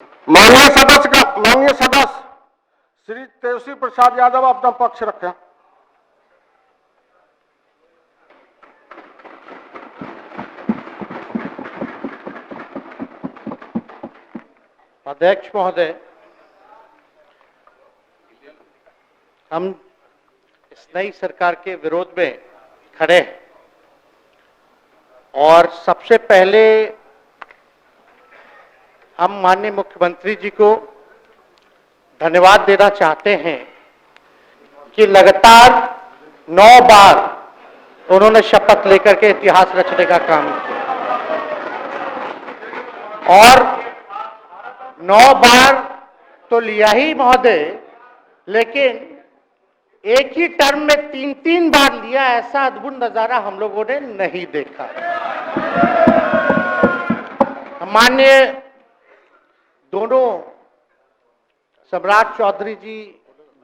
माननीय सदस्य श्री तेजस्वी प्रसाद यादव अपना पक्ष रखें। अध्यक्ष महोदय, हम इस नई सरकार के विरोध में खड़े हैं और सबसे पहले हम माननीय मुख्यमंत्री जी को धन्यवाद देना चाहते हैं कि लगातार 9 बार उन्होंने शपथ लेकर के इतिहास रचने का काम किया और 9 बार तो लिया ही महोदय, लेकिन एक ही टर्म में 3-3 बार लिया, ऐसा अद्भुत नजारा हम लोगों ने नहीं देखा। माननीय दोनों सम्राट चौधरी जी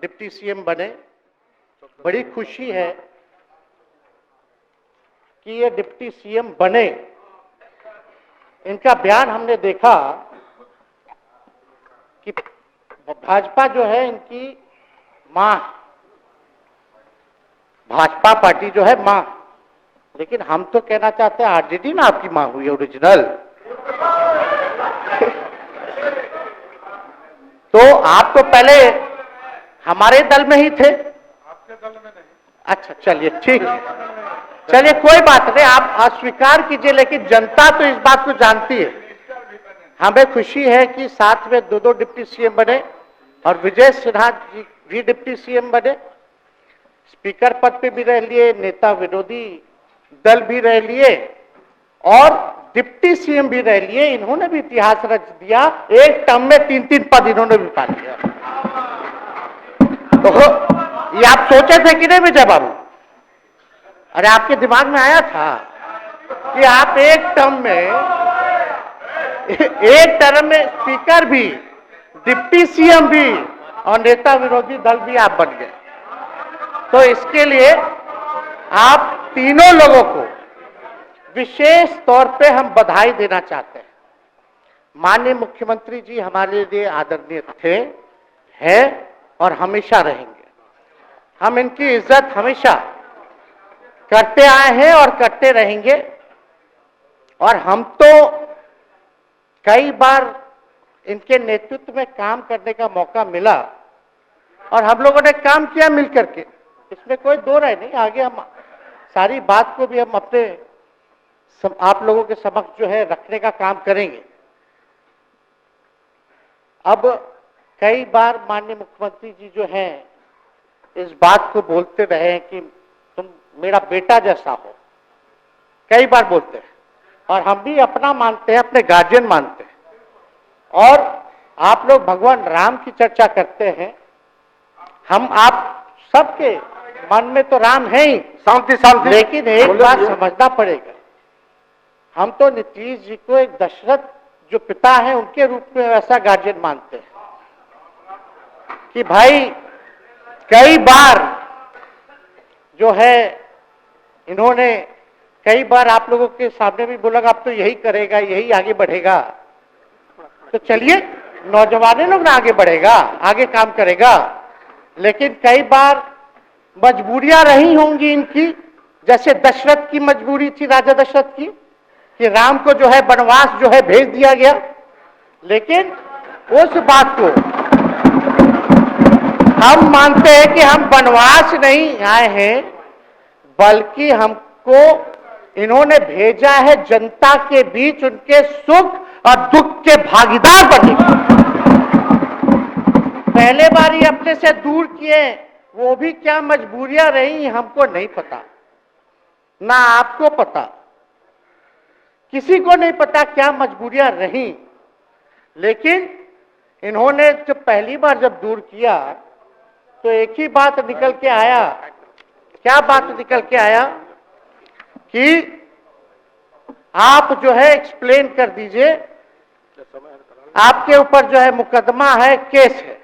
डिप्टी सीएम बने, बड़ी खुशी है कि ये डिप्टी सीएम बने। इनका बयान हमने देखा कि भाजपा जो है इनकी मां, भाजपा पार्टी जो है मां, लेकिन हम तो कहना चाहते हैं आरजेडी में आपकी मां हुई ओरिजिनल। तो आप तो पहले हमारे दल में ही थे। आपके दल में नहीं। अच्छा, चलिए ठीक है, चलिए कोई बात नहीं, आप अस्वीकार कीजिए, लेकिन जनता तो इस बात को जानती है। हमें खुशी है कि साथ में 2 डिप्टी सीएम बने और विजय सिन्हा जी भी डिप्टी सीएम बने, स्पीकर पद पे भी रह लिए, नेता विरोधी दल भी रह लिए और डिप्टी सीएम भी रह लिए। इन्होंने भी इतिहास रच दिया, एक टर्म में 3-3 पद इन्होंने भी पा लिया। तो ये आप सोचे थे कि नहीं विजय बाबू? अरे आपके दिमाग में आया था कि आप एक टर्म में स्पीकर भी, डिप्टी सीएम भी और नेता विरोधी दल भी आप बन गए। तो इसके लिए आप तीनों लोगों को विशेष तौर पे हम बधाई देना चाहते हैं। माननीय मुख्यमंत्री जी हमारे लिए आदरणीय थे, हैं और हमेशा रहेंगे। हम इनकी इज्जत हमेशा करते आए हैं और करते रहेंगे। और हम तो कई बार इनके नेतृत्व में काम करने का मौका मिला और हम लोगों ने काम किया मिलकर के, इसमें कोई दो राय नहीं। आगे हम सारी बात को भी हम अपने आप लोगों के समक्ष जो है रखने का काम करेंगे। अब कई बार माननीय मुख्यमंत्री जी जो हैं इस बात को बोलते रहे हैं कि तुम मेरा बेटा जैसा हो, कई बार बोलते हैं और हम भी अपना मानते हैं, अपने गार्जियन मानते हैं। और आप लोग भगवान राम की चर्चा करते हैं, हम आप सबके मन में तो राम है ही, शांति, लेकिन एक बात समझना पड़ेगा, हम तो नीतीश जी को एक दशरथ जो पिता है उनके रूप में ऐसा गार्जियन मानते हैं कि भाई कई बार जो है इन्होंने कई बार आप लोगों के सामने भी बोला अब तो यही करेगा, यही आगे बढ़ेगा। तो चलिए नौजवान लोग ना आगे बढ़ेगा, आगे काम करेगा, लेकिन कई बार मजबूरियां रही होंगी इनकी, जैसे दशरथ की मजबूरी थी, राजा दशरथ की, कि राम को जो है वनवास जो है भेज दिया गया। लेकिन उस बात को हम मानते हैं कि हम वनवास नहीं आए हैं, बल्कि हमको इन्होंने भेजा है जनता के बीच उनके सुख और दुख के भागीदार बनने। पहले बार ही अपने से दूर किए, वो भी क्या मजबूरियां रही हमको नहीं पता, ना आपको पता, किसी को नहीं पता क्या मजबूरियां रही। लेकिन इन्होंने जब पहली बार जब दूर किया तो एक ही बात निकल के आया। क्या बात निकल के आया कि आप जो है एक्सप्लेन कर दीजिए, आपके ऊपर जो है मुकदमा है, केस है।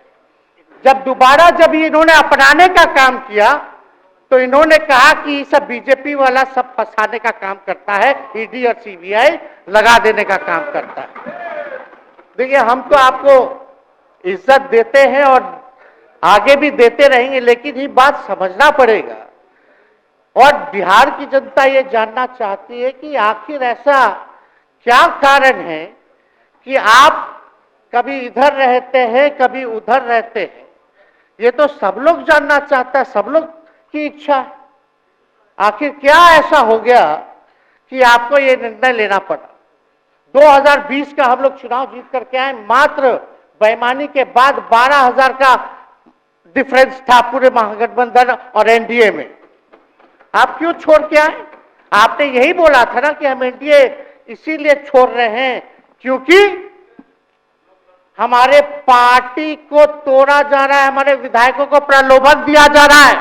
जब दोबारा जब इन्होंने अपनाने का काम किया तो इन्होंने कहा कि सब बीजेपी वाला सब फंसाने का काम करता है, ईडी और सीबीआई लगा देने का काम करता है। देखिए, हम तो आपको इज्जत देते हैं और आगे भी देते रहेंगे, लेकिन ये बात समझना पड़ेगा और बिहार की जनता ये जानना चाहती है कि आखिर ऐसा क्या कारण है कि आप कभी इधर रहते हैं, कभी उधर रहते हैं। ये तो सब लोग जानना चाहता है, सब लोग की इच्छा है। आखिर क्या ऐसा हो गया कि आपको ये निर्णय लेना पड़ा। 2020 का हम लोग चुनाव जीत करके आए, मात्र बेईमानी के बाद 12,000 का डिफरेंस था पूरे महागठबंधन और एनडीए में। आप क्यों छोड़ के आए? आपने यही बोला था ना कि हम एनडीए इसीलिए छोड़ रहे हैं क्योंकि हमारे पार्टी को तोड़ा जा रहा है, हमारे विधायकों को प्रलोभन दिया जा रहा है।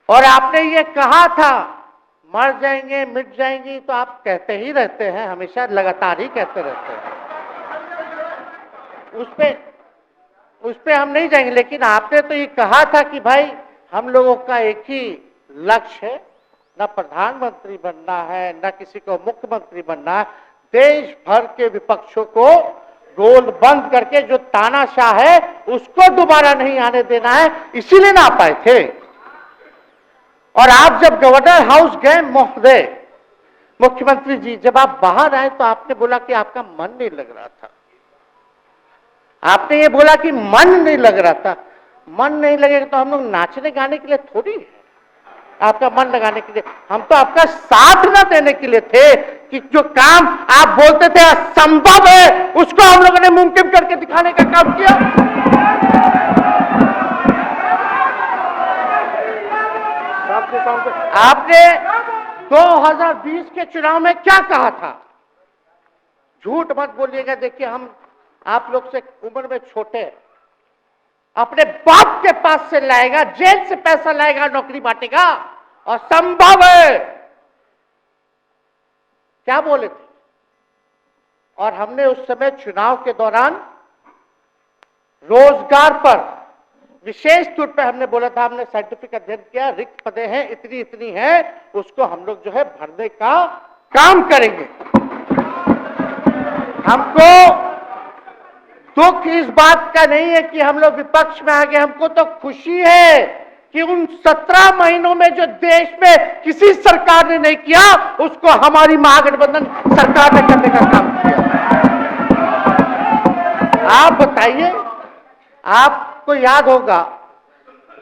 और आपने ये कहा था मर जाएंगे, मिट जाएंगी, तो आप कहते ही रहते हैं, हमेशा लगातार ही कहते रहते हैं। उस पे हम नहीं जाएंगे, लेकिन आपने तो ये कहा था कि भाई हम लोगों का एक ही लक्ष्य है, न प्रधानमंत्री बनना है, न किसी को मुख्यमंत्री बनना है, देश भर के विपक्षों को गोल बंद करके जो तानाशाह है उसको दोबारा नहीं आने देना है, इसीलिए ना आ पाए थे। और आप जब गवर्नर हाउस गए महोदय, मुख्यमंत्री जी, जब आप बाहर आए तो आपने बोला कि आपका मन नहीं लग रहा था। आपने ये बोला कि मन नहीं लग रहा था। मन नहीं लगेगा तो हम लोग नाचने गाने के लिए थोड़ी है, आपका मन लगाने के लिए। हम तो आपका साथ न देने के लिए थे कि जो काम आप बोलते थे असंभव है, उसको हम लोगों ने मुमकिन करके दिखाने का काम किया। आपने 2020 के चुनाव में क्या कहा था? झूठ मत बोलिएगा। देखिए, हम आप लोग से उम्र में छोटे, अपने बाप के पास से लाएगा, जेल से पैसा लाएगा, नौकरी बांटेगा, और संभव है, क्या बोले थे? और हमने उस समय चुनाव के दौरान रोजगार पर विशेष तौर पे हमने बोला था, हमने साइंटिफिक अध्ययन किया, रिक्त पदे हैं इतनी इतनी है, उसको हम लोग जो है भरने का काम करेंगे। हमको दुख इस बात का नहीं है कि हम लोग विपक्ष में आ गए, हमको तो खुशी है कि उन 17 महीनों में जो देश में किसी सरकार ने नहीं किया, उसको हमारी महागठबंधन सरकार ने करने का काम किया। आप बताइए, आपको याद होगा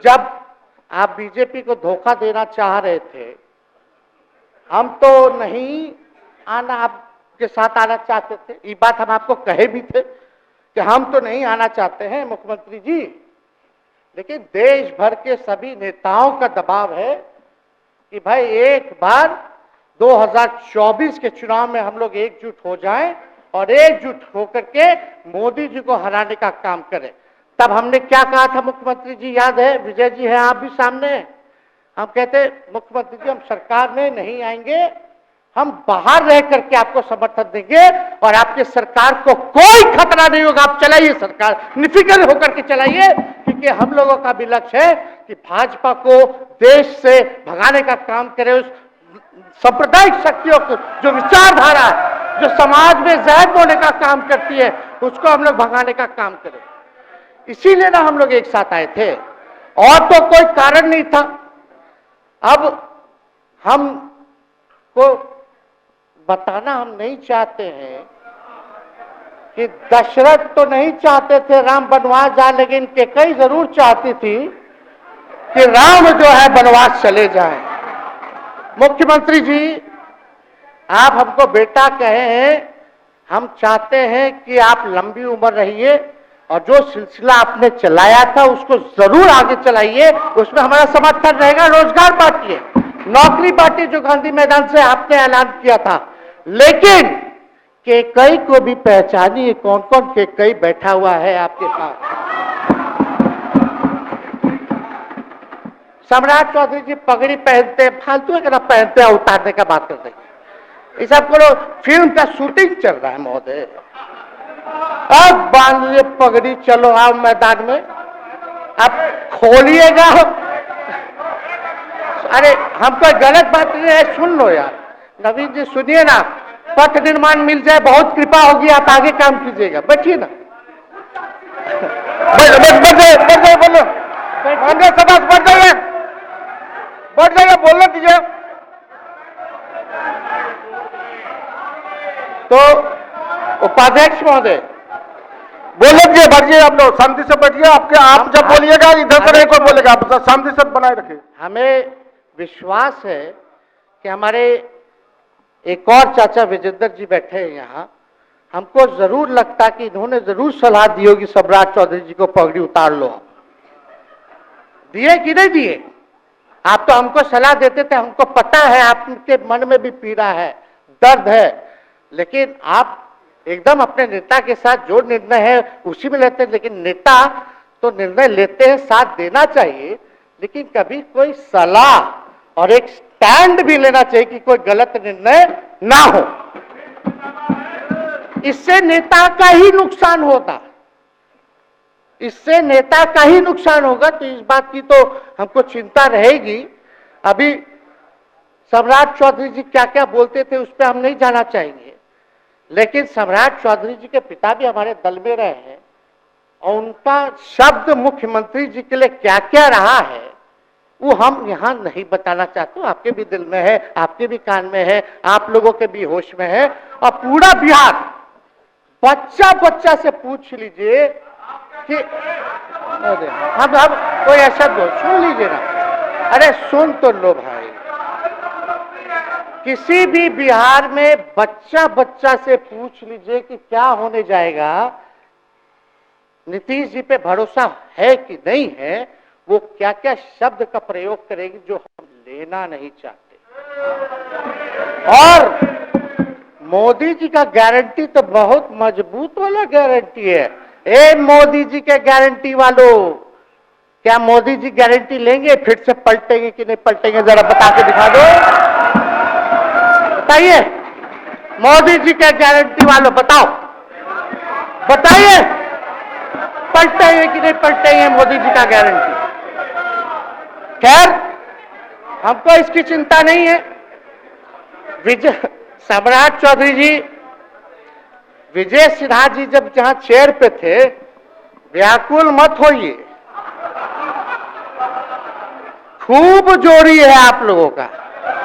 जब आप बीजेपी को धोखा देना चाह रहे थे, हम तो नहीं आना, आपके साथ आना चाहते थे। ये बात हम आपको कहे भी थे कि हम तो नहीं आना चाहते हैं मुख्यमंत्री जी, लेकिन देश भर के सभी नेताओं का दबाव है कि भाई एक बार 2024 के चुनाव में हम लोग एकजुट हो जाएं और एकजुट होकर के मोदी जी को हराने का काम करें। तब हमने क्या कहा था मुख्यमंत्री जी, याद है? विजय जी है, आप भी सामने। हम कहते मुख्यमंत्री जी हम सरकार में नहीं आएंगे, हम बाहर रह करके आपको समर्थन देंगे और आपके सरकार को कोई खतरा नहीं होगा, आप चलाइए सरकार, निफिक्र होकर के चलाइए, क्योंकि हम लोगों का भी लक्ष्य है कि भाजपा को देश से भगाने का काम करे। उस सांप्रदायिक शक्तियों को, जो विचारधारा है, जो समाज में जहर बोने का काम करती है, उसको हम लोग भगाने का काम करें। इसीलिए ना हम लोग एक साथ आए थे, और तो कोई कारण नहीं था। अब हम को बताना हम नहीं चाहते हैं कि दशरथ तो नहीं चाहते थे राम वनवास जाए, लेकिन कैकेयी जरूर चाहती थी कि राम जो है वनवास चले जाएं। मुख्यमंत्री जी, आप हमको बेटा कहे हैं, हम चाहते हैं कि आप लंबी उम्र रहिए और जो सिलसिला आपने चलाया था उसको जरूर आगे चलाइए, उसमें हमारा समर्थन रहेगा। रोजगार बांटिए, नौकरी बांटिए, जो गांधी मैदान से आपने ऐलान किया था, लेकिन कैकेयी को भी पहचानिए, कौन कौन कैकेयी बैठा हुआ है आपके पास। सम्राट चौधरी जी पगड़ी पहनते, फालतू है ना पहनते हैं, उतारने का बात करते हैं। इस सबको फिल्म का शूटिंग चल रहा है महोदय, अब बांध लिए पगड़ी, चलो आओ मैदान में, अब खोलिएगा। अरे हम कोई गलत बात नहीं है, सुन लो यार, नवीन जी सुनिए ना, पथ निर्माण मिल जाए, बहुत कृपा होगी, आप आगे काम कीजिएगा। बैठिए ना, बैठ जाइए बोलो, माननीय सदस्य बैठ जाइए, बोलने दीजिए। तो उपाध्यक्ष महोदय, बोलने दीजिए, बैठिए आप लोग, शांति से बैठिए। आप जब बोलिएगा इधर से नहीं कोई बोलेगा, आप शांति से बनाए रखिए। हमें विश्वास है कि हमारे एक और चाचा विजेंद्र जी बैठे हैं यहाँ, हमको जरूर लगता कि इन्होंने जरूर सलाह दी होगी सम्राट चौधरी जी को पगड़ी उतार लो। दिए कि नहीं दिए? आप तो हमको सलाह देते थे, हमको पता है आपके मन में भी पीड़ा है, दर्द है, लेकिन आप एकदम अपने नेता के साथ जो निर्णय है उसी में लेते हैं। लेकिन नेता तो निर्णय लेते हैं, साथ देना चाहिए, लेकिन कभी कोई सलाह और एक स्टैंड भी लेना चाहिए कि कोई गलत निर्णय ना हो। इससे नेता का ही नुकसान होगा, इससे नेता का ही नुकसान होगा। तो इस बात की तो हमको चिंता रहेगी। अभी सम्राट चौधरी जी क्या क्या बोलते थे उस पर हम नहीं जाना चाहेंगे, लेकिन सम्राट चौधरी जी के पिता भी हमारे दल में रहे हैं और उनका शब्द मुख्यमंत्री जी के लिए क्या क्या रहा है वो हम यहां नहीं बताना चाहते। आपके भी दिल में है, आपके भी कान में है, आप लोगों के भी होश में है, और पूरा बिहार बच्चा बच्चा से पूछ लीजिए कि हम कोई ऐसा बोल, सुन लीजिए ना, अरे सुन तो लो भाई, किसी भी बिहार में बच्चा बच्चा से पूछ लीजिए कि क्या होने जाएगा, नीतीश जी पे भरोसा है कि नहीं है, वो क्या क्या शब्द का प्रयोग करेगी जो हम लेना नहीं चाहते। और मोदी जी का गारंटी तो बहुत मजबूत वाला गारंटी है। ए मोदी जी के गारंटी वालों, क्या मोदी जी गारंटी लेंगे फिर से पलटेंगे कि नहीं पलटेंगे? जरा बता के दिखा दो, बताइए मोदी जी के गारंटी वालों, बताओ, बताइए पलटेंगे कि नहीं पलटेंगे मोदी जी का गारंटी? खैर, हमको इसकी चिंता नहीं है। सम्राट चौधरी जी, विजय सिन्हा जी जब जहां चेयर पे थे, व्याकुल मत होइए, खूब जोड़ी है आप लोगों का,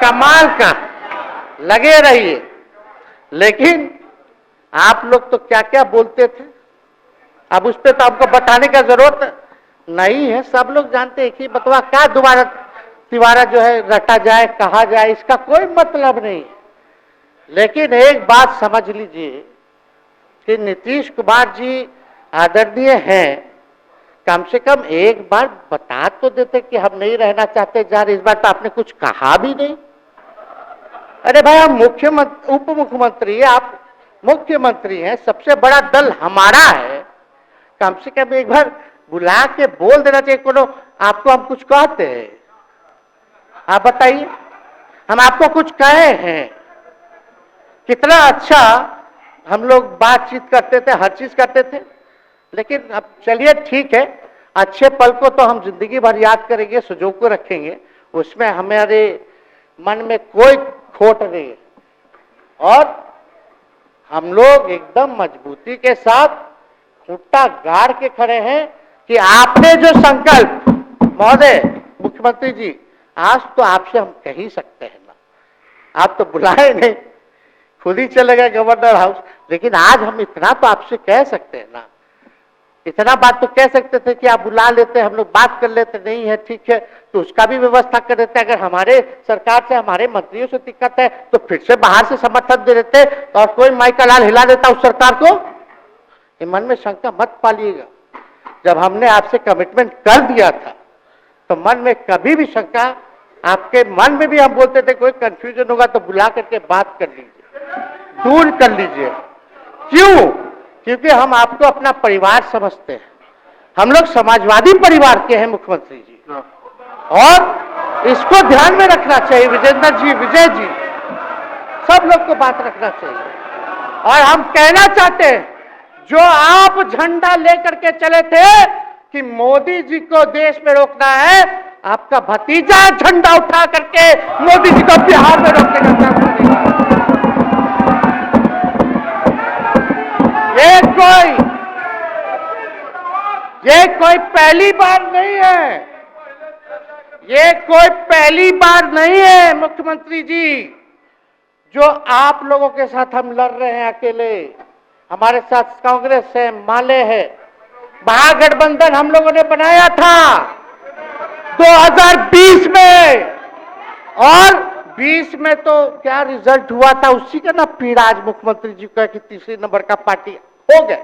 कमाल का, लगे रहिए। लेकिन आप लोग तो क्या क्या बोलते थे, अब उस पर तो आपको बताने का जरूरत नहीं है, सब लोग जानते हैं कि बतवा क्या दोबारा तिवारा जो है रटा जाए, कहा जाए, इसका कोई मतलब नहीं है। लेकिन एक बात समझ लीजिए कि नीतीश कुमार जी आदरणीय हैं, कम से कम एक बार बता तो देते कि हम नहीं रहना चाहते जा रहे। इस बार तो आपने कुछ कहा भी नहीं। अरे भाई, हम मुख्यमंत्री, उप मुख्यमंत्री, आप मुख्यमंत्री हैं, सबसे बड़ा दल हमारा है, कम से कम एक बार बुला के बोल देना चाहिए। कोनो आपको हम कुछ कहते हैं? आप बताइए, हम आपको कुछ कहे हैं? कितना अच्छा हम लोग बातचीत करते थे, हर चीज करते थे। लेकिन अब चलिए ठीक है, अच्छे पल को तो हम जिंदगी भर याद करेंगे, सुजो को रखेंगे, उसमें हमारे मन में कोई खोट नहीं है। और हम लोग एकदम मजबूती के साथ खूंटा गाड़ के खड़े हैं कि आपने जो संकल्प, महोदय मुख्यमंत्री जी, आज तो आपसे हम कह ही सकते हैं ना, आप तो बुलाए नहीं, खुद ही चले गए गवर्नर हाउस, लेकिन आज हम इतना तो आपसे कह सकते हैं ना, इतना बात तो कह सकते थे कि आप बुला लेते, हम लोग बात कर लेते। नहीं है, ठीक है, तो उसका भी व्यवस्था कर देते। अगर हमारे सरकार से, हमारे मंत्रियों से दिक्कत है तो फिर से बाहर से समर्थन दे देते और कोई माई का लाल हिला देता उस सरकार को। ये मन में शंका मत पालिएगा, जब हमने आपसे कमिटमेंट कर दिया था तो मन में कभी भी शंका, आपके मन में भी हम बोलते थे कोई कंफ्यूजन होगा तो बुला करके बात कर लीजिए, दूर कर लीजिए। क्यों? क्योंकि हम आपको अपना परिवार समझते हैं। हम लोग समाजवादी परिवार के हैं मुख्यमंत्री जी, और इसको ध्यान में रखना चाहिए। विजेंद्र जी, विजय जी, सब लोग को बात रखना चाहिए। और हम कहना चाहते हैं, जो आप झंडा लेकर के चले थे कि मोदी जी को देश में रोकना है, आपका भतीजा झंडा उठा करके मोदी जी को बिहार में रोकने का काम करेगा। कोई पहली बार नहीं है, ये कोई पहली बार नहीं है मुख्यमंत्री जी, जो आप लोगों के साथ हम लड़ रहे हैं अकेले। हमारे साथ कांग्रेस है, माले है, महागठबंधन हम लोगों ने बनाया था 2020 में, और 20 में तो क्या रिजल्ट हुआ था उसी का ना पीड़ा आज मुख्यमंत्री जी का कि तीसरे नंबर का पार्टी हो गए।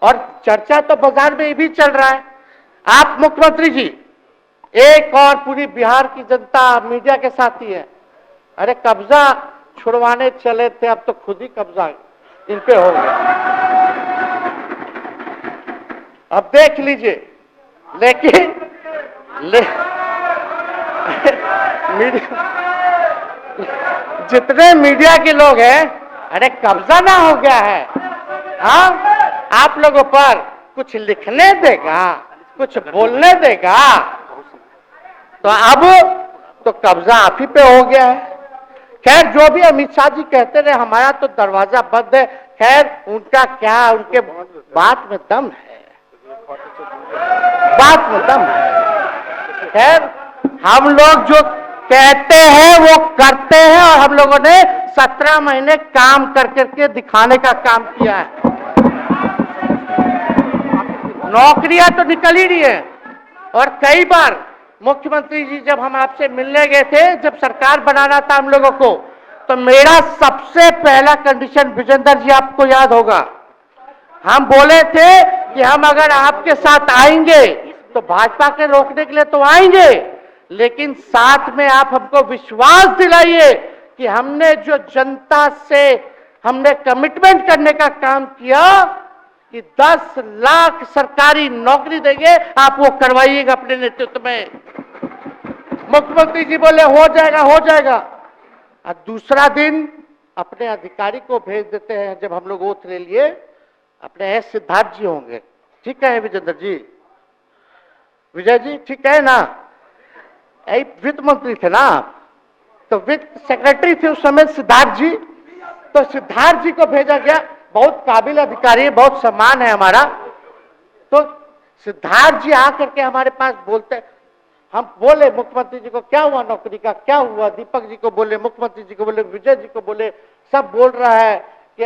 और चर्चा तो बाजार में ये भी चल रहा है, आप मुख्यमंत्री जी एक और पूरी बिहार की जनता मीडिया के साथ ही है, अरे कब्जा छुड़वाने चले थे, अब तो खुद ही कब्जा इन पे हो गया। अब देख लीजिए, लेकिन जितने मीडिया के लोग हैं, अरे कब्जा ना हो गया है, हाँ आप लोगों पर कुछ लिखने देगा, कुछ बोलने देगा, तो अब तो कब्जा आप ही पे हो गया है। खैर जो भी अमित शाह जी कहते रहे हमारा तो दरवाजा बंद है, खैर उनका क्या, उनके बात में दम है, बात में दम है। खैर हम लोग जो कहते हैं वो करते हैं, और हम लोगों ने 17 महीने काम कर करके दिखाने का काम किया है। नौकरियां तो निकल ही रही है, और कई बार मुख्यमंत्री जी जब हम आपसे मिलने गए थे, जब सरकार बनाना था हम लोगों को, तो मेरा सबसे पहला कंडीशन विजेंद्र जी आपको याद होगा, हम बोले थे कि हम अगर आपके साथ आएंगे तो भाजपा के रोकने के लिए तो आएंगे, लेकिन साथ में आप हमको विश्वास दिलाइए कि हमने जो जनता से हमने कमिटमेंट करने का काम किया कि 10 लाख सरकारी नौकरी देंगे, आप वो करवाइएगा अपने नेतृत्व में। मुख्यमंत्री जी बोले हो जाएगा हो जाएगा, और दूसरा दिन अपने अधिकारी को भेज देते हैं। जब हम लोग ओथ ले लिए, अपने एस सिद्धार्थ जी होंगे, ठीक है विजेंद्र जी, विजय जी ठीक है ना, वित्त मंत्री थे ना, तो वित्त सेक्रेटरी थे उस समय सिद्धार्थ जी, तो सिद्धार्थ जी को भेजा गया, बहुत काबिल अधिकारी है, बहुत सम्मान है हमारा। तो सिद्धार्थ जी आकर के हमारे पास बोलते, हम बोले मुख्यमंत्री जी को क्या हुआ नौकरी का, क्या हुआ, दीपक जी को बोले, मुख्यमंत्री जी को बोले, विजय जी को बोले, सब बोल रहा है कि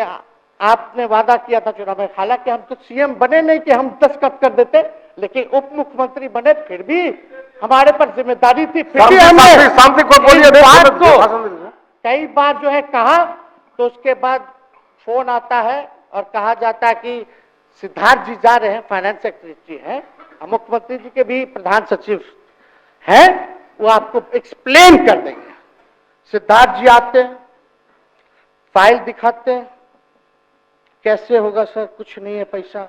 आपने वादा किया था चुनाव में। हालांकि हम तो सीएम बने नहीं कि हम दस्तखत कर देते, लेकिन उप मुख्यमंत्री बने, फिर भी हमारे पर जिम्मेदारी थी, फिर भी हमने शांति को बोलिए, बात को कई बार जो है कहा, तो उसके बाद फोन आता है और कहा जाता है कि सिद्धार्थ जी जा रहे हैं, फाइनेंस सेक्रेटरी हैं, मुख्यमंत्री जी के भी प्रधान सचिव हैं, वो आपको एक्सप्लेन कर देंगे। सिद्धार्थ जी आते हैं, फाइल दिखाते हैं, कैसे होगा सर, कुछ नहीं है पैसा,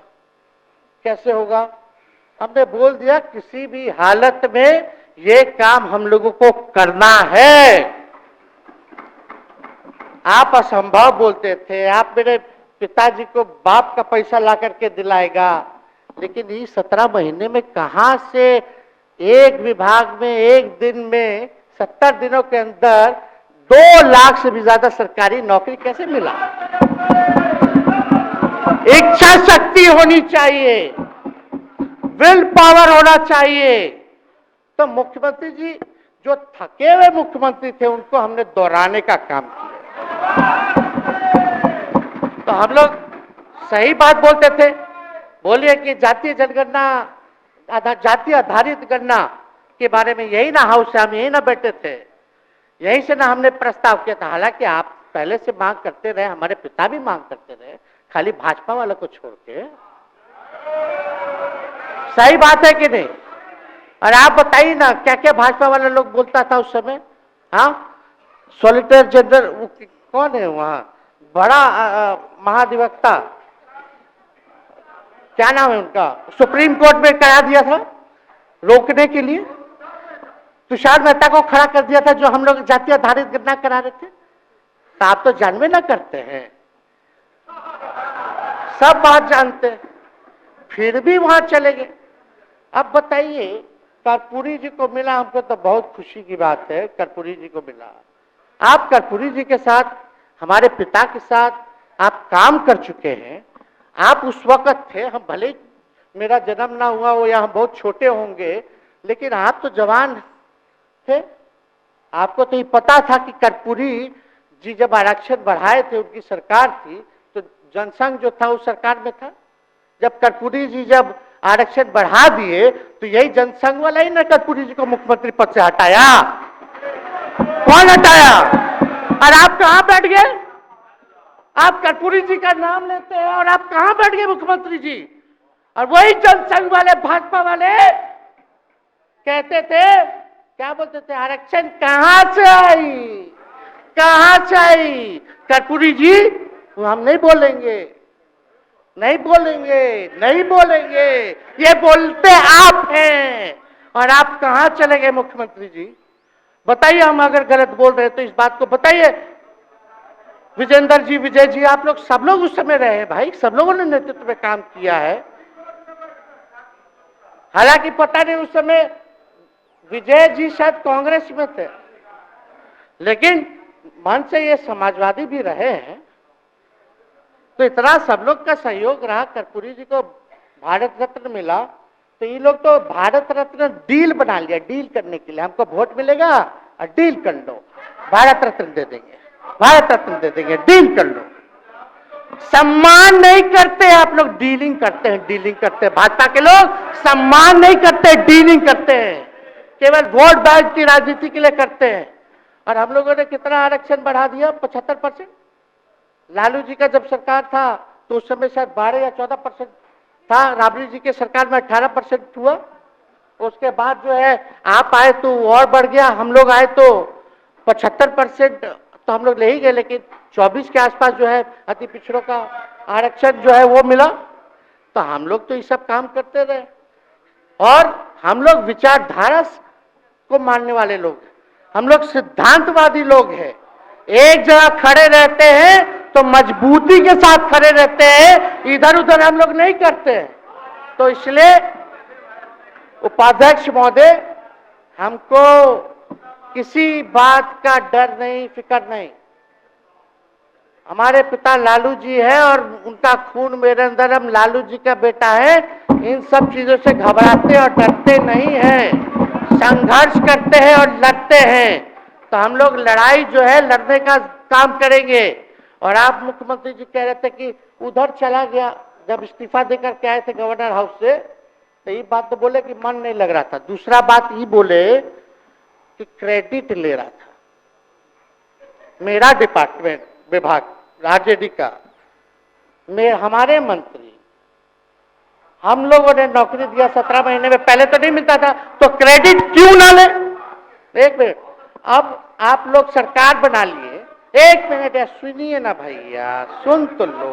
कैसे होगा। हमने बोल दिया किसी भी हालत में ये काम हम लोगों को करना है। आप असंभव बोलते थे, आप मेरे पिताजी को बाप का पैसा ला करके दिलाएगा, लेकिन ये 17 महीने में कहां से एक विभाग में एक दिन में 70 दिनों के अंदर 2 लाख से भी ज्यादा सरकारी नौकरी कैसे मिला। इच्छा शक्ति होनी चाहिए, विल पावर होना चाहिए। तो मुख्यमंत्री जी जो थके हुए मुख्यमंत्री थे उनको हमने दोहराने का काम किया। तो हम लोग सही बात बोलते थे, बोलिए कि जातीय जनगणना, जाति आधारित गणना के बारे में यही ना हाउस से हम यही ना बैठे थे, यहीं से ना हमने प्रस्ताव किया था। हालांकि आप पहले से मांग करते रहे, हमारे पिता भी मांग करते रहे, खाली भाजपा वाला को छोड़ के। सही बात है कि नहीं? और आप बताइए ना क्या क्या भाजपा वाले लोग बोलता था उस समय। हाँ, सॉलिसिटर जनरल कौन है वहां, बड़ा महाधिवक्ता, क्या नाम है उनका, सुप्रीम कोर्ट में करा दिया था रोकने के लिए, तुषार मेहता को खड़ा कर दिया था, जो हम लोग जाति आधारित गणना करा रहे थे। तो आप तो जानवे ना करते हैं, सब बात जानते हैं, फिर भी वहां चले गए। अब बताइए, कर्पूरी जी को मिला, हमको तो बहुत खुशी की बात है, कर्पूरी जी को मिला। आप कर्पूरी जी के साथ, हमारे पिता के साथ आप काम कर चुके हैं, आप उस वक्त थे, हम भले ही मेरा जन्म ना हुआ हो या हम बहुत छोटे होंगे, लेकिन आप तो जवान थे। आपको तो ये पता था कि कर्पूरी जी जब आरक्षण बढ़ाए थे, उनकी सरकार थी, तो जनसंघ जो था उस सरकार में था। जब कर्पूरी जी जब आरक्षण बढ़ा दिए तो यही जनसंघ वाला ही ना कर्पूरी जी को मुख्यमंत्री पद से हटाया। कौन हटाया? और आप कहां बैठ गए? आप कर्पूरी जी का नाम लेते हैं और आप कहां बैठ गए मुख्यमंत्री जी? और वही जनसंघ वाले, भाजपा वाले कहते थे, क्या बोलते थे, आरक्षण कहां से आई, कहां से आई? कर्पूरी जी, वो हम नहीं बोलेंगे, नहीं बोलेंगे, नहीं बोलेंगे, ये बोलते आप हैं। और आप कहां चले गए मुख्यमंत्री जी? बताइए, हम अगर गलत बोल रहे हैं तो इस बात को बताइए। विजेंद्र जी, विजय जी, आप लोग सब लोग उस समय रहे हैं भाई, सब लोगों ने नेतृत्व में काम किया है। हालांकि पता नहीं उस समय विजय जी शायद कांग्रेस में थे, लेकिन मन से ये समाजवादी भी रहे हैं। तो इतना सब लोग का सहयोग रहा, कर्पूरी जी को भारत रत्न मिला, तो ये लोग तो भारत रत्न डील बना लिया, डील करने के लिए, हमको वोट मिलेगा और डील कर लो, भारत रत्न दे देंगे, भारत रत्न दे देंगे, डील कर लो। सम्मान नहीं करते आप लोग, डीलिंग करते हैं, डीलिंग करते हैं। भाजपा के लोग सम्मान नहीं करते, डीलिंग करते हैं, केवल वोट बैंक की राजनीति के लिए करते हैं। और हम लोगों ने कितना आरक्षण बढ़ा दिया? 75%। लालू जी का जब सरकार था तो उस समय शायद 12 या 14% था, राबड़ी जी के सरकार में 18% हुआ। उसके बाद जो है आप आए तो और बढ़ गया, हम लोग आए तो 75% तो हम लोग ले ही गए, लेकिन 24 के आसपास जो है अति पिछड़ों का आरक्षण जो है वो मिला। तो हम लोग तो ये सब काम करते रहे, और हम लोग विचारधारा को मानने वाले लोग हैं, हम लोग सिद्धांतवादी लोग हैं। एक जगह खड़े रहते हैं तो मजबूती के साथ खड़े रहते हैं, इधर उधर हम लोग नहीं करते हैं। तो इसलिए उपाध्यक्ष महोदय, हमको किसी बात का डर नहीं, फिक्र नहीं। हमारे पिता लालू जी है और उनका खून मेरे अंदर, हम लालू जी का बेटा है। इन सब चीजों से घबराते और डरते नहीं हैं, संघर्ष करते हैं और लड़ते हैं। तो हम लोग लड़ाई जो है लड़ने का काम करेंगे। और आप मुख्यमंत्री जी कह रहे थे कि उधर चला गया, जब इस्तीफा देकर के आए थे गवर्नर हाउस से, तो ये बात तो बोले कि मन नहीं लग रहा था। दूसरा बात ये बोले कि क्रेडिट ले रहा था, मेरा डिपार्टमेंट, विभाग आरजेडी का, में हमारे मंत्री, हम लोगों ने नौकरी दिया 17 महीने में, पहले तो नहीं मिलता था, तो क्रेडिट क्यों ना ले? एक मिनट, अब आप लोग सरकार बना लिए, एक मिनट यार सुनिए ना भैया, सुन तो लो,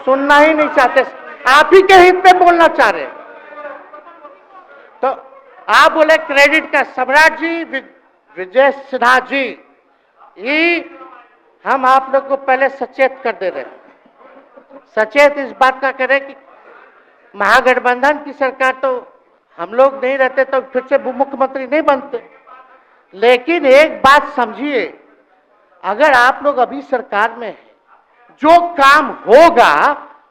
सुनना ही नहीं चाहते, आप ही के हित में बोलना चाह रहे। तो आप बोले क्रेडिट का, सम्राट जी, विजय सिन्हा जी, ये हम आप लोग को पहले सचेत कर दे रहे हैं, सचेत इस बात का करें कि महागठबंधन की सरकार तो हम लोग नहीं रहते तो फिर से मुख्यमंत्री नहीं बनते। लेकिन एक बात समझिए, अगर आप लोग अभी सरकार में हैं, जो काम होगा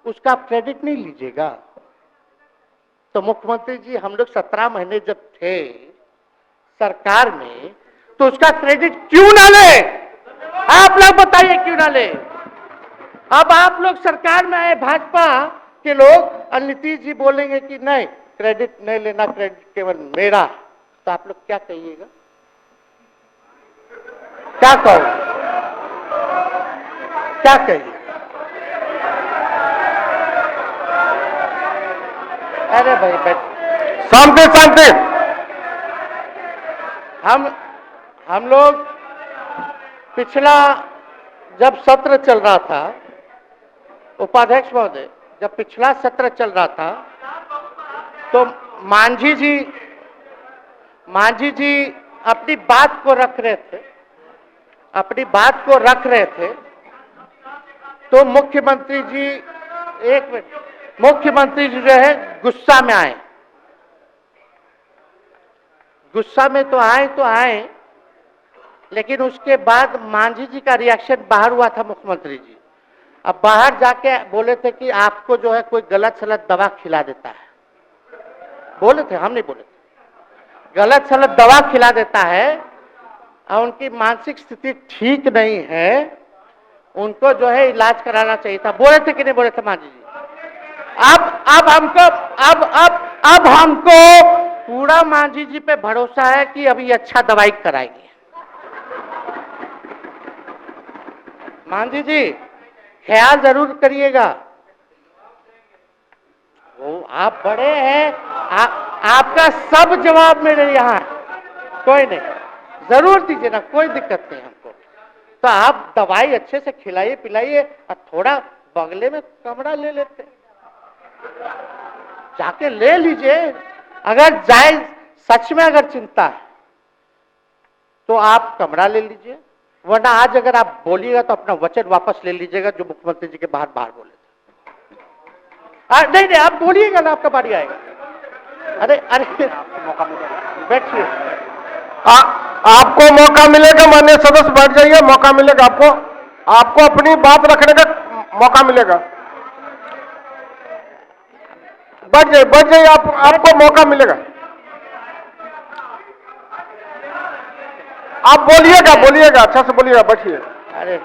उसका क्रेडिट नहीं लीजिएगा। तो मुख्यमंत्री जी, हम लोग 17 महीने जब थे सरकार में, तो उसका क्रेडिट क्यों ना ले? आप लोग बताइए क्यों ना ले? अब आप लोग सरकार में आए, भाजपा के लोग, और नीतीश जी बोलेंगे कि नहीं क्रेडिट नहीं लेना, क्रेडिट केवल मेरा, तो आप लोग क्या कहिएगा? क्या कहो, क्या कहिए? अरे भाई बैठ, शांति शांति। हम लोग पिछला जब सत्र चल रहा था, उपाध्यक्ष महोदय, जब पिछला सत्र चल रहा था तो मांझी जी अपनी बात को रख रहे थे, अपनी बात को रख रहे थे, तो मुख्यमंत्री जी, एक मिनट, मुख्यमंत्री जी जो है गुस्सा में आए, गुस्सा में तो आए, लेकिन उसके बाद मांझी जी का रिएक्शन बाहर हुआ था मुख्यमंत्री जी, अब बाहर जाके बोले थे कि आपको जो है कोई गलत सलत दवा खिला देता है, बोले थे, हम नहीं बोले थे, गलत सलत दवा खिला देता है और उनकी मानसिक स्थिति ठीक नहीं है, उनको जो है इलाज कराना चाहिए था। बोले थे कि नहीं बोले थे मांझी जी? अब हमको पूरा मांझी जी पे भरोसा है कि अभी अच्छा दवाई कराएंगे। मांझी जी ख्याल जरूर करिएगा, वो आप बड़े हैं, आपका सब जवाब मेरे यहाँ है, कोई नहीं, जरूर दीजिए ना, कोई दिक्कत नहीं हमको। तो आप दवाई अच्छे से खिलाइए पिलाइए और थोड़ा बगले में कमरा ले लेते, जाके ले लीजिए। अगर जाए सच में अगर चिंता है तो आप कमरा ले लीजिए, वरना आज अगर आप बोलिएगा तो अपना वचन वापस ले लीजिएगा जो मुख्यमंत्री जी के बाहर बोले थे। नहीं नहीं, आप बोलिएगा ना, आपका बारी आएगा। अरे अरे बैठिए, आपको मौका मिलेगा, माननीय सदस्य बैठ जाइए, मौका मिलेगा आपको, आपको अपनी बात रखने का मौका मिलेगा। बैठ जाइए, आपको मौका मिलेगा। आप बोलिएगा, अच्छा से बोलिएगा, बैठिए। अरे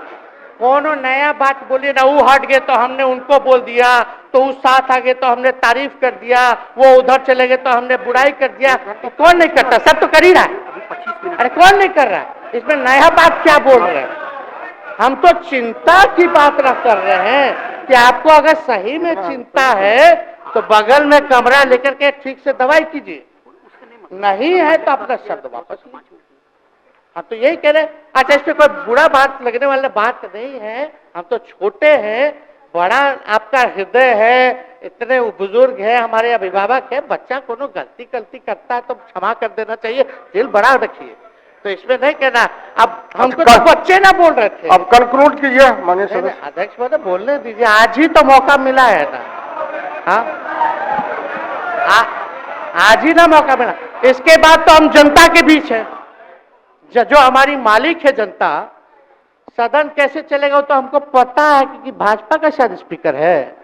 कोनो नया बात बोलिए ना, वो हट गए तो हमने उनको बोल दिया, तो उस साथ आ गए तो हमने तारीफ कर दिया, वो उधर चले गए तो हमने बुराई कर दिया। तो कौन नहीं करता, सब तो कर ही रहा है। अरे कौन नहीं कर रहा है, इसमें नया बात क्या बोल रहे हैं? हम तो चिंता की बात न कर रहे हैं कि आपको अगर सही में चिंता है तो बगल में कमरा लेकर के ठीक से दवाई कीजिए, नहीं है तो अपना शब्द वापस लीजिए। हम तो यही कह रहे हैं। अच्छा, इसमें कोई बुरा बात लगने वाला बात नहीं है, हम तो छोटे हैं, बड़ा आपका हृदय है, इतने बुजुर्ग है, हमारे अभिभावक है, बच्चा कोनो गलती करता है तो क्षमा कर देना चाहिए, दिल बड़ा रखिए, तो इसमें नहीं कहना। अब हमको तो बच्चे ना बोल रहे थे। अब कंक्लूड कीजिए माननीय सदस्य। अध्यक्ष महोदय बोलने दीजिए, आज ही तो मौका मिला है ना, हाँ आज ही ना मौका मिला, इसके बाद तो हम जनता के बीच है, जो हमारी मालिक है जनता। सदन कैसे चलेगा तो हमको पता है, क्योंकि भाजपा का शायद स्पीकर है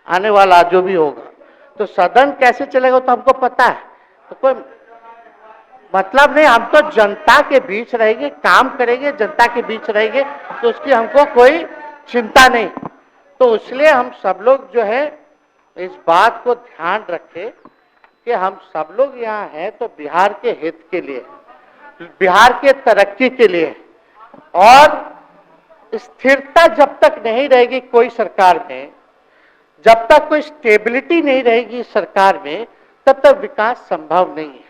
आने वाला जो भी होगा, तो सदन कैसे चलेगा तो हमको पता है, तो कोई मतलब नहीं, हम तो जनता के बीच रहेंगे, काम करेंगे, जनता के बीच रहेंगे, तो उसकी हमको कोई चिंता नहीं। तो इसलिए हम सब लोग जो है इस बात को ध्यान रखें कि हम सब लोग यहाँ हैं तो बिहार के हित के लिए, बिहार के तरक्की के लिए, और स्थिरता जब तक नहीं रहेगी कोई सरकार में, जब तक कोई स्टेबिलिटी नहीं रहेगी सरकार में, तब तक विकास संभव नहीं है।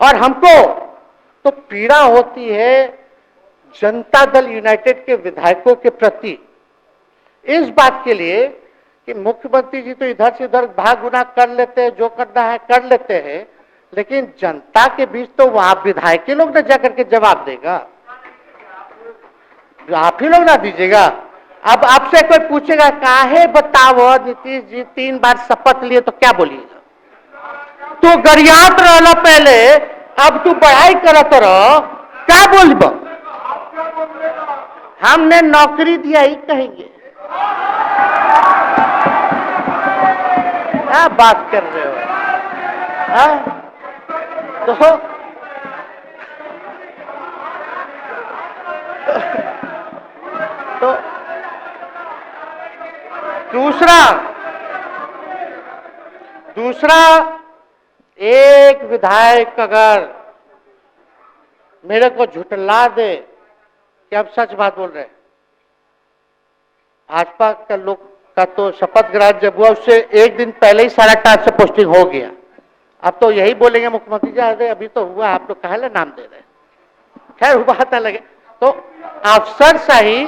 और हमको तो पीड़ा होती है जनता दल यूनाइटेड के विधायकों के प्रति, इस बात के लिए कि मुख्यमंत्री जी तो इधर से उधर भाग गुना कर लेते हैं, जो करना है कर लेते हैं, लेकिन जनता के बीच तो वहां विधायक के लोग ना जाकर के जवाब देगा, आप ही लोग ना दीजिएगा। अब आपसे कोई पूछेगा काहे बताओ नीतीश जी 3 बार शपथ लिए, तो क्या बोलिएगा? तू गरियात रहना पहले, अब तू पढ़ाई करत रहो, क्या बोलब? हमने नौकरी दिया ही कहेंगे, क्या बात कर रहे हो? हाँ? तो दूसरा एक विधायक अगर मेरे को झुठला दे कि अब सच बात बोल रहे हैं, भाजपा का लोग का तो शपथ ग्रहण जब हुआ उससे एक दिन पहले ही सारा टाइम से पोस्टिंग हो गया, अब तो यही बोलेंगे मुख्यमंत्री जी अरे अभी तो हुआ, आप लोग काहे नाम दे रहे हैं? खैर बात अलग है। तो अफसरशाही,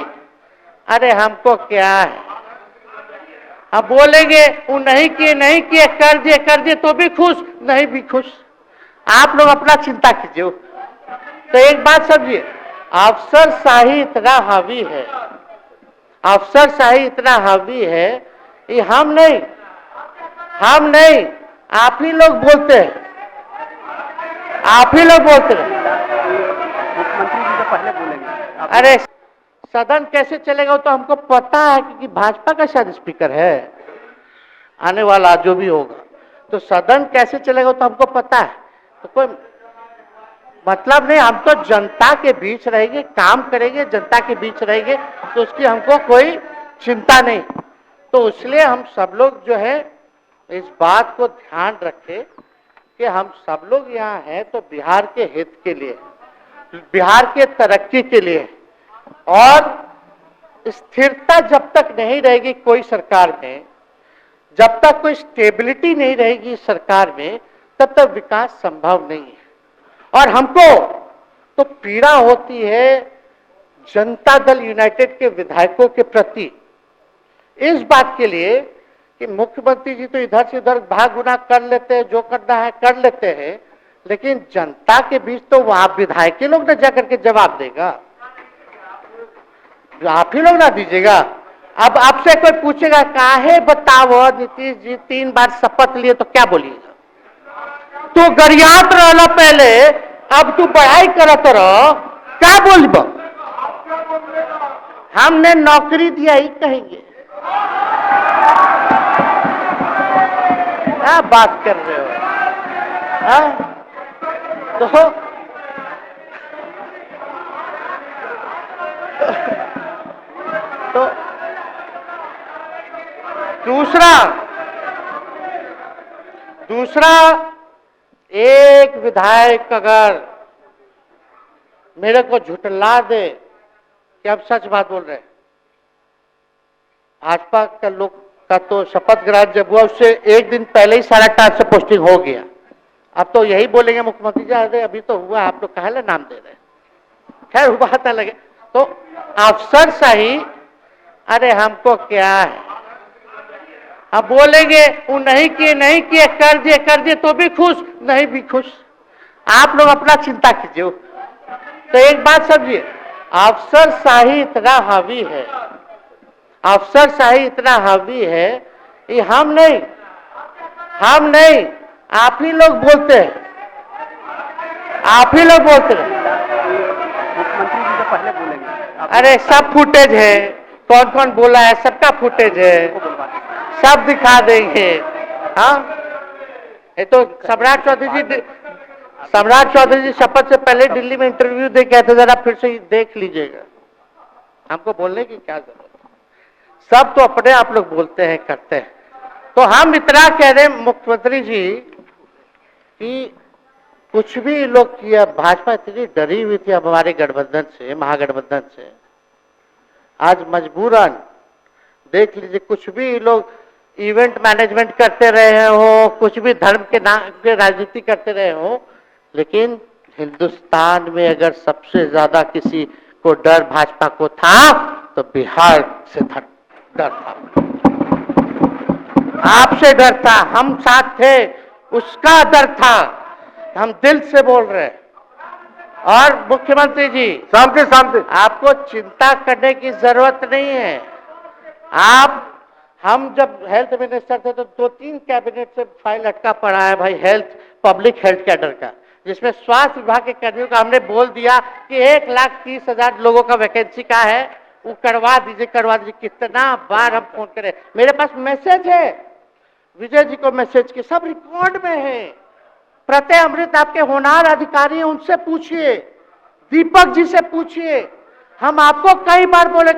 अरे हमको क्या है, अब बोलेंगे वो नहीं किए कर दिए तो भी खुश, नहीं भी खुश, आप लोग अपना चिंता कीजिए। तो एक बात समझिए, अफसरशाही इतना हावी है, अफसरशाही इतना हावी है, ये हम नहीं आप ही लोग बोलते हैं, आप ही लोग बोलते हैं। मुख्यमंत्री जी तो पहले बोलेंगे। अरे सदन कैसे चलेगा वो तो हमको पता है, क्योंकि भाजपा का शायद स्पीकर है आने वाला जो भी होगा, तो सदन कैसे चलेगा वो तो हमको पता है। तो कोई मतलब नहीं, हम तो जनता के बीच रहेंगे, काम करेंगे, जनता के बीच रहेंगे, तो उसकी हमको कोई चिंता नहीं। तो इसलिए हम सब लोग जो है इस बात को ध्यान रखें कि हम सब लोग यहाँ हैं तो बिहार के हित के लिए, बिहार के तरक्की के लिए, और स्थिरता जब तक नहीं रहेगी कोई सरकार में, जब तक कोई स्टेबिलिटी नहीं रहेगी सरकार में, तब तक विकास संभव नहीं है। और हमको तो पीड़ा होती है जनता दल यूनाइटेड के विधायकों के प्रति, इस बात के लिए कि मुख्यमंत्री जी तो इधर से उधर भाग गुना कर लेते हैं, जो करना है कर लेते हैं, लेकिन जनता के बीच तो वहां विधायक के लोग ना जाकर के जवाब देगा, आप ही लोग ना दीजिएगा। अब आपसे कोई पूछेगा काहे बताओ नीतीश जी 3 बार शपथ लिए, तो क्या बोलिएगा? तू गरियात रहना पहले, अब तू पढ़ाई करत रह, क्या बोलब? हमने नौकरी दिया ही कहेंगे। क्या बात कर रहे हो? हाँ? तो दूसरा एक विधायक अगर मेरे को झुठला दे कि आप सच बात बोल रहे हैं, भाजपा का लोग का तो शपथ ग्रहण जब हुआ उससे एक दिन पहले ही सारा ट्रांसफर पोस्टिंग हो गया। अब तो यही बोलेंगे मुख्यमंत्री जी अरे अभी तो हुआ, आप लोग काहे नाम दे रहे हैं? खैर बात अलग है। तो अफसरशाही, अरे हमको क्या है, अब बोलेंगे वो नहीं किए कर दिए तो भी खुश, नहीं भी खुश, आप लोग अपना चिंता कीजिए। तो एक बात समझिए, अफसरशाही इतना हावी है, अफसरशाही इतना हावी है, ये हम नहीं आप ही लोग बोलते हैं, आप ही लोग बोलते हैं। मुख्यमंत्री जी से पहले बोलेंगे। अरे सब फुटेज है, कौन कौन बोला है सबका फुटेज है, सब दिखा देंगे। हाँ, ये तो सम्राट चौधरी जी शपथ से पहले दिल्ली में इंटरव्यू दे के थे, जरा फिर से देख लीजिएगा, हमको बोलने की क्या जरूरत है? सब तो अपने आप लोग बोलते हैं करते हैं। तो हम इतना कह रहे हैं मुख्यमंत्री जी कि कुछ भी लोग किया, भाजपा इतनी डरी हुई थी हमारे गठबंधन से, महागठबंधन से, आज मजबूरन देख लीजिए, कुछ भी लोग इवेंट मैनेजमेंट करते रहे हो, कुछ भी धर्म के नाम पे राजनीति करते रहे हो, लेकिन हिंदुस्तान में अगर सबसे ज्यादा किसी को डर भाजपा को था तो बिहार से डर था, आपसे डर था, हम साथ थे, उसका डर था, हम दिल से बोल रहे हैं। और मुख्यमंत्री जी शांति, आपको चिंता करने की जरूरत नहीं है। हम जब हेल्थ मिनिस्टर थे तो 2-3 कैबिनेट से फाइल अटका पड़ा है भाई, हेल्थ पब्लिक हेल्थ कैडर का, जिसमें स्वास्थ्य विभाग के कर्मियों का हमने बोल दिया कि 1,30,000 लोगों का वैकेंसी का है, वो करवा दीजिए। कितना बार हम फोन करें, मेरे पास मैसेज है, विजय जी को मैसेज की, सब रिकॉर्ड में है। प्रत्यय अमृत आपके होनहार अधिकारी हैं, उनसे पूछिए, दीपक जी से पूछिए। हम आपको कई बार बोले,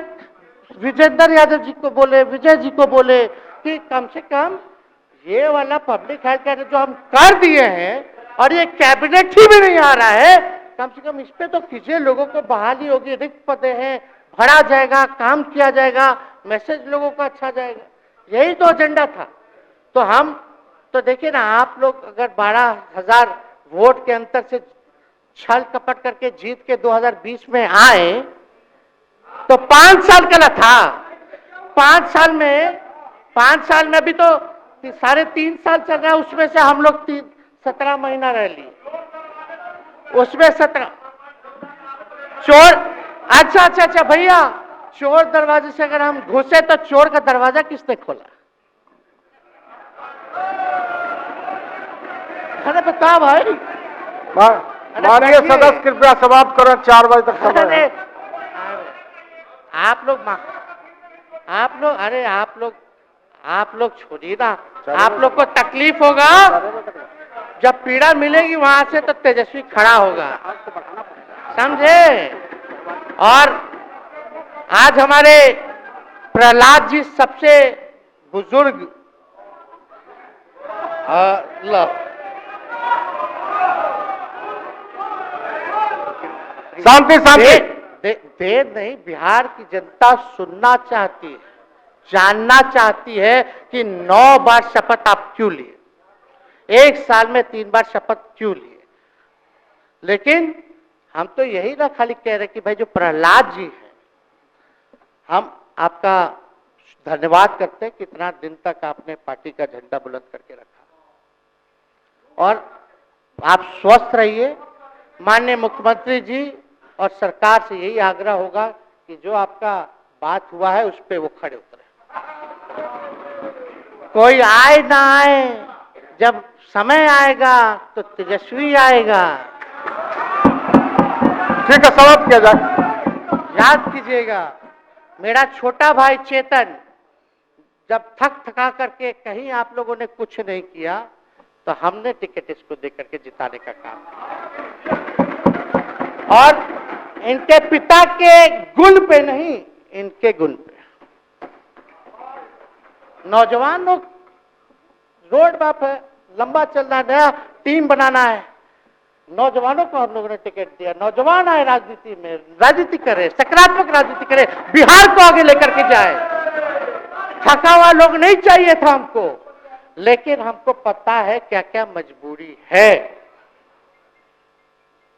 विजेंद्र यादव जी को बोले, विजय जी को बोले कि कम से कम ये वाला पब्लिक हेल्थ केयर जो हम कर दिए हैं और ये कैबिनेट ही भी नहीं आ रहा है, कम से कम इस पे तो कीजिए, लोगों को बहाली होगी, रिक्त पदे हैं, भरा जाएगा, काम किया जाएगा, मैसेज लोगों का अच्छा जाएगा, यही तो एजेंडा था। तो हम तो देखिए ना, आप लोग अगर 12,000 वोट के अंतर से छल कपट करके जीत के 2020 में आए तो 5 साल का ना था, 5 साल में भी तो 3.5 साल चल रहा है, उसमें से हम लोग 17 महीना रह लिए, उसमें 17 चोर। अच्छा भैया, चोर दरवाजे से अगर हम घुसे तो चोर का दरवाजा किसने खोला? अरे बता भाई। माननीय सदस्य कृपया समाप्त करें, 4 बजे तक समय है। आप लोग अरे आप लोग छोड़िए ना, आप लोग को तकलीफ होगा, जब पीड़ा मिलेगी वहां से तो तेजस्वी खड़ा होगा, समझे। और आज हमारे प्रहलाद जी सबसे बुजुर्ग लो शांति शांति। देर नहीं, बिहार की जनता सुनना चाहती है, जानना चाहती है कि 9 बार शपथ आप क्यों लिए, 1 साल में 3 बार शपथ क्यों लिए। लेकिन हम तो यही ना खाली कह रहे कि भाई जो प्रहलाद जी हैं, हम आपका धन्यवाद करते हैं कि इतना दिन तक आपने पार्टी का झंडा बुलंद करके रखा, और आप स्वस्थ रहिए। माननीय मुख्यमंत्री जी और सरकार से यही आग्रह होगा कि जो आपका बात हुआ है उस पे वो खड़े उतरे, कोई आए ना आए, जब समय आएगा तो तेजस्वी आएगा। ठीक है, समाप्त किया जाए। याद कीजिएगा, मेरा छोटा भाई चेतन जब थक थका करके कहीं आप लोगों ने कुछ नहीं किया तो हमने टिकट इसको देकर के जिताने का काम किया, और इनके पिता के गुण पे नहीं, इनके गुण पे। नौजवान लोग रोड मैप है, लंबा चलना है, नया टीम बनाना है, नौजवानों को हम लोगों ने टिकट दिया। नौजवान आए राजनीति में, राजनीति करे, सकारात्मक राजनीति करे, बिहार को आगे लेकर के जाए। थका हुआ लोग नहीं चाहिए था हमको, लेकिन हमको पता है क्या क्या मजबूरी है।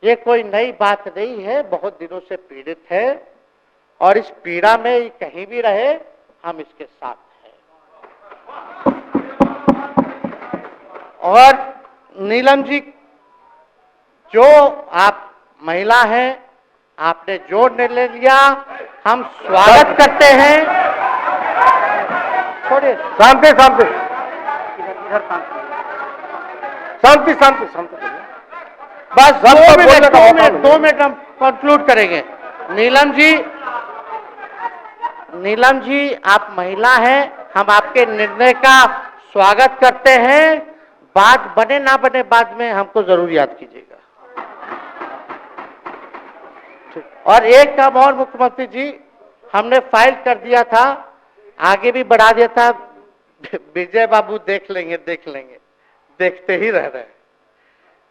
ये कोई नई बात नहीं है, बहुत दिनों से पीड़ित है, और इस पीड़ा में कहीं भी रहे हम इसके साथ हैं। और नीलम जी, जो आप महिला हैं, आपने जो निर्णय लिया हम स्वागत करते हैं। छोड़िए, शांति शांति शांति शांति शांति। बस सब 2 बोलने मिनट का मौका 2 मिनट हम कंक्लूड करेंगे। नीलम जी आप महिला हैं, हम आपके निर्णय का स्वागत करते हैं। बात बने ना बने बाद में हमको जरूर याद कीजिएगा। और एक काम और मुख्यमंत्री जी, हमने फाइल कर दिया था, आगे भी बढ़ा दिया था, विजय बाबू देख लेंगे, देखते ही रह रहे हैं,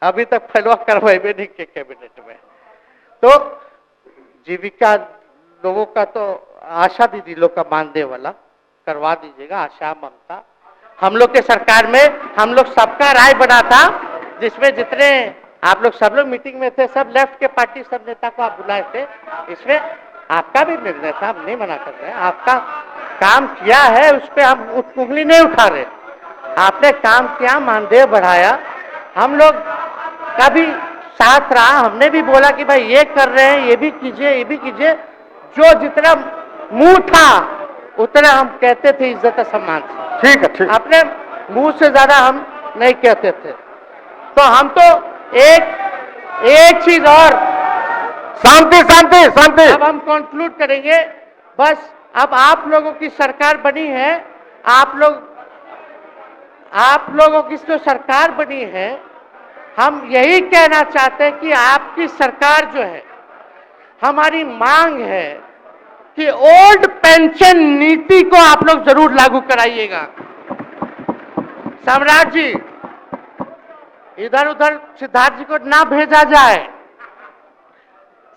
अभी तक फैलवा करवाए भी नहीं के कैबिनेट में। तो जीविका लोगों का तो आशा दीदी लोग का मानदेय वाला करवा दीजिएगा, आशा ममता। हम लोग के सरकार में हम लोग सबका राय बना था, जिसमें जितने आप लोग सब लोग मीटिंग में थे, सब लेफ्ट के पार्टी सब नेता को आप बुलाए थे, इसमें आपका भी निर्णय था, हम नहीं मना कर रहे हैं। आपका काम किया है, उस पर हम उंगली नहीं उठा रहे, आपने काम किया, मानदेय बढ़ाया, हम लोग का भी साथ रहा। हमने भी बोला कि भाई ये कर रहे हैं, ये भी कीजिए, जो जितना मुंह था उतना हम कहते थे इज्जत सम्मान से। ठीक है, ठीक। अपने मुंह से ज्यादा हम नहीं कहते थे। तो हम तो एक चीज और, शांति शांति शांति। अब हम कंक्लूड करेंगे। बस अब आप लोगों की सरकार बनी है, आप लोगों की जो सरकार बनी है, हम यही कहना चाहते हैं कि आपकी सरकार जो है, हमारी मांग है कि ओल्ड पेंशन नीति को आप लोग जरूर लागू कराइएगा। सम्राट जी, इधर उधर सिद्धार्थ जी को ना भेजा जाए,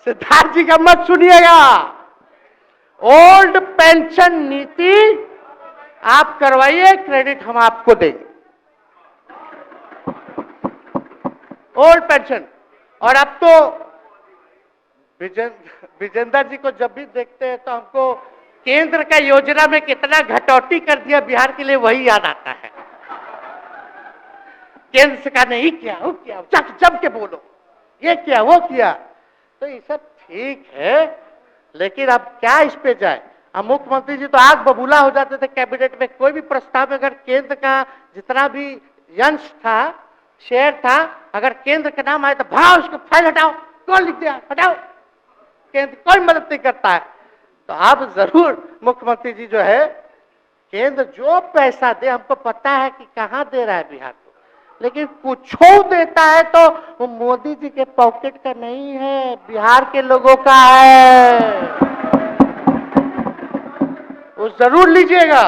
सिद्धार्थ जी का मत सुनिएगा। ओल्ड पेंशन नीति आप करवाइए, क्रेडिट हम आपको देंगे। Old pension. और अब तो विजेंद्र जी को जब भी देखते हैं तो हमको केंद्र का योजना में कितना घटौती कर दिया बिहार के लिए, वही याद आता है। केंद्र सरकार ने ये किया, वो किया, जम के बोलो, ये किया, वो किया। तो ये सब ठीक है, लेकिन अब क्या इस पे जाए। अब मुख्यमंत्री जी तो आग बबूला हो जाते थे कैबिनेट में, कोई भी प्रस्ताव में अगर केंद्र का जितना भी अंश था, शेयर था, अगर केंद्र का नाम आए तो भाव उसको फाइल हटाओ, कौन लिख दिया, हटाओ। केंद्र कोई मदद नहीं करता है। तो आप जरूर मुख्यमंत्री जी जो है, केंद्र जो पैसा दे, हमको पता है कि कहां दे रहा है बिहार को, लेकिन कुछ देता है तो वो मोदी जी के पॉकेट का नहीं है, बिहार के लोगों का है। वो जरूर लीजिएगा,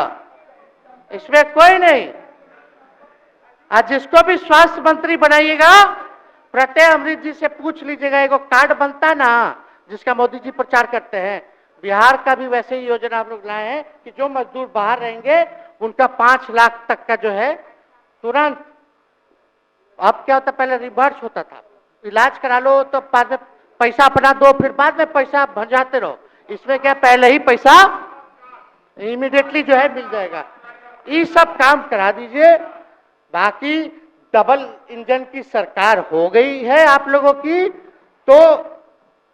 इसमें कोई नहीं। आज जिसको भी स्वास्थ्य मंत्री बनाइएगा, प्रत्यय अमृत जी से पूछ लीजिएगा, एगो कार्ड बनता ना जिसका मोदी जी प्रचार करते हैं, बिहार का भी वैसे ही योजना हम लोग लाए हैं कि जो मजदूर बाहर रहेंगे उनका 5 लाख तक का जो है तुरंत, अब क्या होता, पहले रिवर्स होता था, इलाज करा लो तो बाद में पैसा अपना दो, फिर बाद में पैसा भंजाते रहो। इसमें क्या, पहले ही पैसा इमीडिएटली जो है मिल जाएगा। ये सब काम करा दीजिए। बाकी डबल इंजन की सरकार हो गई है आप लोगों की, तो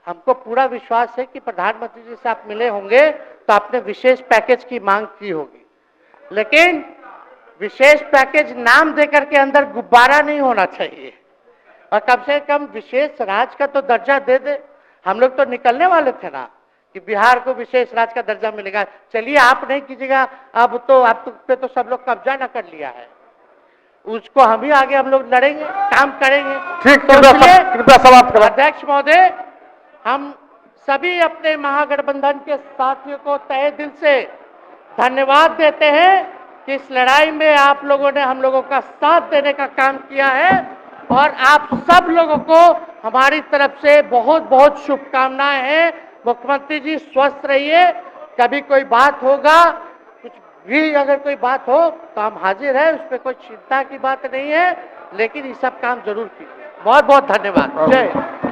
हमको पूरा विश्वास है कि प्रधानमंत्री जी से आप मिले होंगे तो आपने विशेष पैकेज की मांग की होगी, लेकिन विशेष पैकेज नाम देकर के अंदर गुब्बारा नहीं होना चाहिए, और कम से कम विशेष राज्य का तो दर्जा दे दे। हम लोग तो निकलने वाले थे ना कि बिहार को विशेष राज्य का दर्जा मिलेगा। चलिए आप नहीं कीजिएगा, अब तो आप पे तो सब लोग कब्जा न कर लिया है, उसको हम ही आगे हम लोग लड़ेंगे, काम करेंगे। ठीक, तो कृपया समाप्त करें। अध्यक्ष महोदय, हम सभी अपने महागठबंधन के साथियों को तहे दिल से धन्यवाद देते हैं कि इस लड़ाई में आप लोगों ने हम लोगों का साथ देने का काम किया है, और आप सब लोगों को हमारी तरफ से बहुत बहुत शुभकामनाएं हैं। मुख्यमंत्री जी स्वस्थ रहिए, कभी कोई बात होगा, कुछ भी अगर कोई बात हो तो हम हाजिर हैं, उसमें कोई चिंता की बात नहीं है, लेकिन ये सब काम जरूर कीजिए। बहुत बहुत धन्यवाद। जय